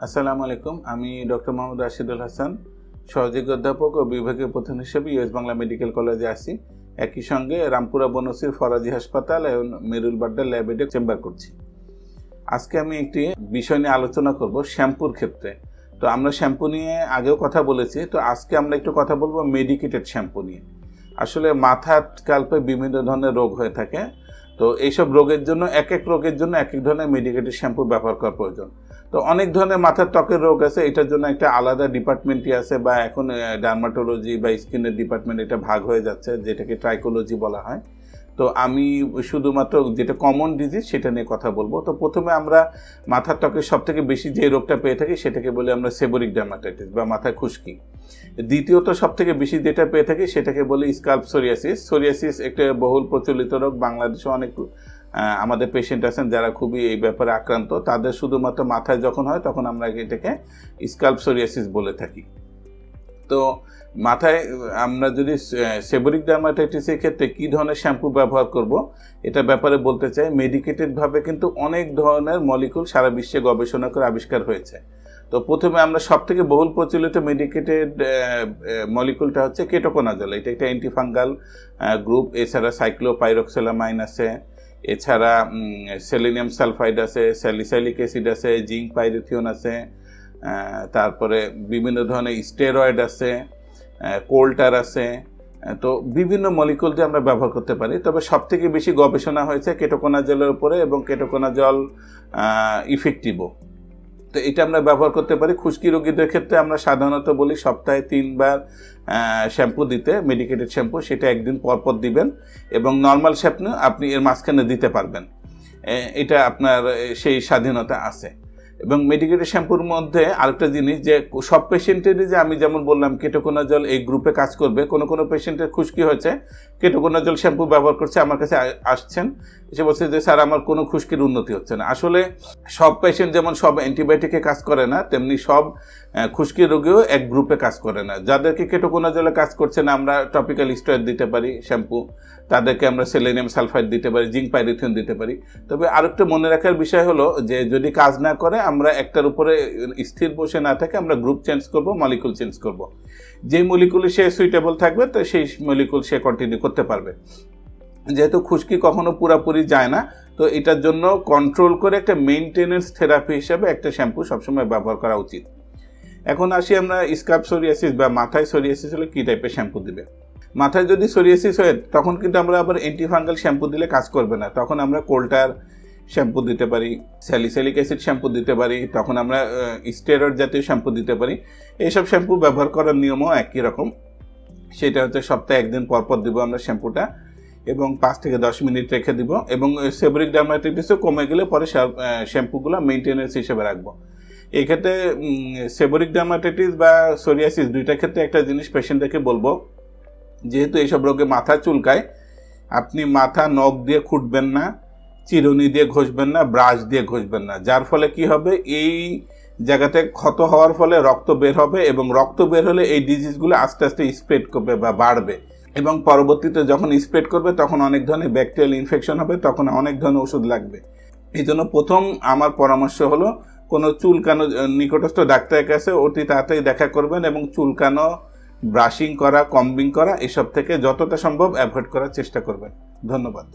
আসসালামু আলাইকুম। আমি ডক্টর মোহাম্মদ রাশিদুল হাসান, সহযোগী অধ্যাপক ও বিভাগীয় প্রধান হিসেবে ইউএস বাংলা মেডিকেল কলেজে আছি। একই সঙ্গে রামপুরা বনশ্রীর ফরাজি হাসপাতাল এবং মেরুল বাড্ডা ল্যাবেডে চেম্বার করছি। আজকে আমি একটি বিষয় নিয়ে আলোচনা করব শ্যাম্পুর ক্ষেত্রে। তো আমরা শ্যাম্পু নিয়ে আগেও কথা বলেছি, তো আজকে আমরা একটু কথা বলবো মেডিকেটেড শ্যাম্পু নিয়ে। আসলে মাথা স্ক্যাল্পে বিভিন্ন ধরনের রোগ হয়ে থাকে, তো এইসব রোগের জন্য এক এক রোগের জন্য এক এক ধরনের মেডিকেটেড শ্যাম্পু ব্যবহার করা প্রয়োজন। তো অনেক ধরনের মাথার ত্বকের রোগ আছে, এটার জন্য একটা আলাদা ডিপার্টমেন্টই আছে, বা এখন ডার্মাটোলজি বা স্কিনের ডিপার্টমেন্ট এটা ভাগ হয়ে যাচ্ছে, যেটাকে ট্রাইকোলজি বলা হয়। তো আমি শুধুমাত্র যেটা কমন ডিজিজ সেটা নিয়ে কথা বলবো। তো প্রথমে আমরা মাথার ত্বকের সব থেকে বেশি যে রোগটা পেয়ে থাকি সেটাকে বলি আমরা সেবোরিক ডার্মাটাইটিস বা মাথায় খুশকি। দ্বিতীয়ত সব থেকে বেশি যেটা পেয়ে থাকি সেটাকে বলি স্ক্যাল্প সোরিয়াসিস। সোরিয়াসিস একটা বহুল প্রচলিত রোগ, বাংলাদেশে অনেক আমাদের পেশেন্ট আছেন যারা খুবই এই ব্যাপারে আক্রান্ত। তাদের শুধুমাত্র মাথায় যখন হয় তখন আমরা এটাকে স্ক্যাল্প সোরিয়াসিস বলে থাকি। তো মাথায় আমরা যদি সেবোরিক ডার্মাটাইটিসের ক্ষেত্রে কী ধরনের শ্যাম্পু ব্যবহার করব এটা ব্যাপারে বলতে চাই। মেডিকেটেডভাবে কিন্তু অনেক ধরনের মলিকুল সারা বিশ্বে গবেষণা করে আবিষ্কার হয়েছে। তো প্রথমে আমরা সবথেকে বহুল প্রচলিত মেডিকেটেড মলিকুলটা হচ্ছে কেটোকোনাজল। এটা একটা অ্যান্টিফাঙ্গাল গ্রুপ। এছাড়া সাইক্লোপাইরোক্সেলামাইন আছে, এছাড়া সেলেনিয়াম সালফাইড আছে, স্যালিসাইলিক অ্যাসিড আছে, জিঙ্ক পাইরিথিয়ন আছে, তারপরে বিভিন্ন ধরনের স্টেরয়েড আছে, কোল্টার আছে। তো বিভিন্ন মলিকুল দিয়ে আমরা ব্যবহার করতে পারি। তবে সবথেকে বেশি গবেষণা হয়েছে কেটোকোনাজলের উপরে, এবং কেটোকোনাজল ইফেক্টিভও। তো এটা আমরা ব্যবহার করতে পারি। খুশকি রোগীদের ক্ষেত্রে আমরা সাধারণত বলি সপ্তাহে 3 বার শ্যাম্পু দিতে, মেডিকেটেড শ্যাম্পু, সেটা একদিন পরপর দিবেন, এবং নর্মাল শ্যাম্পু আপনি এর মাঝখানে দিতে পারবেন। এটা আপনার সেই স্বাধীনতা আছে। এবং মেডিকেটেড শ্যাম্পুর মধ্যে আরেকটা জিনিস, যে সব পেশেন্টেরই যে আমি যেমন বললাম কেটোকোনাজল এই গ্রুপে কাজ করবে, কোনো পেশেন্টের খুশকি হয়েছে, কেটোকোনাজল শ্যাম্পু ব্যবহার করছে, আমার কাছে আসছেন, এসে বলছে যে স্যার আমার কোনো খুশকির উন্নতি হচ্ছে না। আসলে সব পেশেন্ট যেমন সব অ্যান্টিবায়োটিকে কাজ করে না, তেমনি সব খুশকির রোগীও এক গ্রুপে কাজ করে না। যাদেরকে কেটোকোনাজলে কাজ করছে না আমরা টপিক্যাল স্টেরয়েড দিতে পারি শ্যাম্পু, তাদেরকে আমরা সেলেনিয়াম সালফাইড দিতে পারি, জিঙ্ক পাইরিথিয়ন দিতে পারি। তবে আরেকটা মনে রাখার বিষয় হলো যে যদি কাজ না করে আমরা একটার উপরে স্থির বসে না থাকে, আমরা গ্রুপ চেঞ্জ করব, মলিকুল চেঞ্জ করব। যে মলিকুলে সে সুইটেবল থাকবে তো সেই মলিকুল সে কন্টিনিউ করতে পারবে। যেহেতু খুশকি কখনো পুরাপুরি যায় না, তো এটার জন্য কন্ট্রোল করে একটা মেইনটেনেন্স থেরাপি হিসেবে একটা শ্যাম্পু সবসময় ব্যবহার করা উচিত। এখন আসি আমরা স্ক্যাল্প সোরিয়াসিস বা মাথায় সোরিয়াসিস হলে কী টাইপের শ্যাম্পু দিবে। মাথায় যদি সোরিয়াসিস হয় তখন কিন্তু আমরা আবার অ্যান্টিফাঙ্গাল শ্যাম্পু দিলে কাজ করবে না, তখন আমরা কোল্টার শ্যাম্পু দিতে পারি, স্যালিসাইলিক অ্যাসিড শ্যাম্পু দিতে পারি, তখন আমরা স্টেরয়েড জাতীয় শ্যাম্পু দিতে পারি। এইসব শ্যাম্পু ব্যবহার করার নিয়মও একই রকম। সেটা হচ্ছে সপ্তাহে একদিন পরপর দিব আমরা শ্যাম্পুটা, এবং 5 থেকে 10 মিনিট রেখে দিব। এবং সেবোরিক ডার্মাটাইটিসও কমে গেলে পরে শ্যাম্পুগুলো মেইনটেনেন্স হিসেবে রাখবো। এই ক্ষেত্রে সেবোরিক ডার্মাটাইটিস বা সোরিয়াসিস দুইটার ক্ষেত্রে একটা জিনিস পেশেন্টদেরকে বলবো, যেহেতু এইসব রোগে মাথা চুলকায়, আপনি মাথা নখ দিয়ে খুঁটবেন না, চিরুনি দিয়ে ঘষবেন না, ব্রাশ দিয়ে ঘষবেন না। যার ফলে কি হবে, এই জায়গাতে ক্ষত হওয়ার ফলে রক্ত বের হবে, এবং রক্ত বের হলে এই ডিজিজগুলো আস্তে আস্তে স্প্রেড করবে বা বাড়বে, এবং পরবর্তীতে যখন স্প্রেড করবে তখন অনেক ধরনের ব্যাকটেরিয়াল ইনফেকশন হবে, তখন অনেক ধরনের ওষুধ লাগবে। এই জন্য প্রথম আমার পরামর্শ হলো কোনো চুলকানো নিকটস্থ ডাক্তারের কাছে অতি তাড়াতাড়ি দেখা করবেন, এবং চুলকানো, ব্রাশিং করা, কম্বিং করা এসব থেকে যতটা সম্ভব অ্যাভয়েড করার চেষ্টা করবেন। ধন্যবাদ।